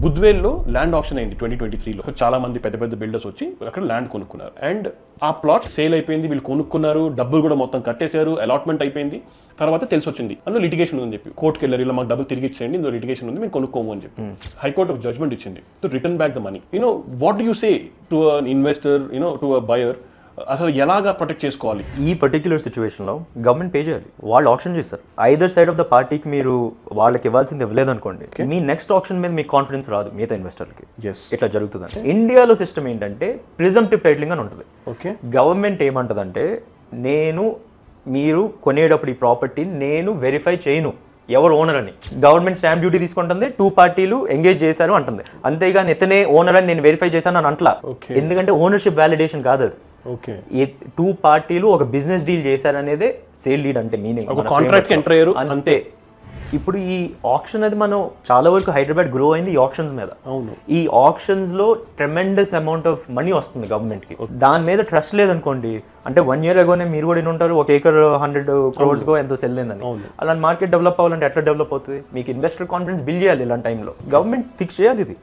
బుద్వేల్లో land option అయింది 2023లో. చాలా మంది పెద్ద పెద్ద బిల్డర్స్ వచ్చి అక్కడ ల్యాండ్ కొనుక్కున్నారు. అండ్ ఆ ప్లాట్ సేల్ అయిపోయింది, వీళ్ళు కొనుక్కున్నారు, డబ్బులు కూడా మొత్తం కట్టేశారు, అలాట్మెంట్ అయిపోయింది. తర్వాత తెలిసి వచ్చింది అందులో లిటిగేషన్ ఉందని చెప్పి కోర్టుకి వెళ్ళారు, ఇలా మాకు డబ్బులు తిరిగి ఇచ్చేయండి, ఇందులో లిటిగేషన్ ఉంది, మేము కొనుక్కోము అని చెప్పి హైకోర్టు ఒక జడ్జ్మెంట్ ఇచ్చింది to return back the money. What you say to an investor, to a buyer, అసలు ఎలాగా ప్రొటెక్ట్ చేసుకోవాలి? ఈ పర్టిక్యులర్ సిచ్యువేషన్లో గవర్నమెంట్ పే చేయాలి. వాళ్ళు ఆప్షన్ చేస్తారు. ఐదర్ సైడ్ ఆఫ్ ద పార్టీకి మీరు వాళ్ళకి ఇవ్వాల్సింది ఇవ్వలేదు అనుకోండి, మీ నెక్స్ట్ ఆప్షన్ మీద మీకు కాన్ఫిడెన్స్ రాదు మిగతా ఇన్వెస్టర్లకి. ఇట్లా జరుగుతుందండి. ఇండియాలో సిస్టమ్ ఏంటంటే ప్రిజంప్టివ్ టైటిలింగ్ అని ఉంటుంది. ఓకే, గవర్నమెంట్ ఏమంటుందంటే మీరు కొనేటప్పుడు ఈ ప్రాపర్టీని నేను వెరిఫై చేయను ఎవరు ఓనర్ అని. గవర్నమెంట్ స్టాంప్ డ్యూటీ తీసుకుంటుంది, 2 పార్టీలు ఎంగేజ్ చేశారు అంటుంది. అంతేగాని ఇతనే ఓనర్ అని నేను వెరిఫై చేశాను అని అంటలా. ఎందుకంటే ఓనర్షిప్ వ్యాలిడేషన్ కాదు అది. ఓకే, 2 పార్టీలు ఒక బిజినెస్ డీల్ చేశారనేదే సేల్ డీడ్ అంటే మీనింగ్. కాంట్రాక్ట్ ఎంటర్ అయ్యారు అంతే. ఇప్పుడు ఈ ఆప్షన్ అది మనం చాలా వరకు హైదరాబాద్ గ్రో అయింది ఈ ఆప్షన్స్ మీద. అవును, ఈ ఆప్షన్స్ లో ట్రెమెండస్ అమౌంట్ ఆఫ్ మనీ వస్తుంది గవర్నమెంట్ కి. దాని మీద ట్రస్ట్ లేదనుకోండి, అంటే 1 year అగోనే మీరు కూడా ఉంటారు 1 acre 100 crores గో ఎంతో సెల్ అయిందని. అలాంటి మార్కెట్ డెవలప్ అవ్వాలంటే ఎట్లా డెవలప్ అవుతుంది? మీకు ఇన్వెస్టర్ కాన్ఫిడెన్స్ బిల్డ్ చేయాలి. ఇలాంటి టైంలో గవర్నమెంట్ ఫిక్స్ చేయాలి ఇది.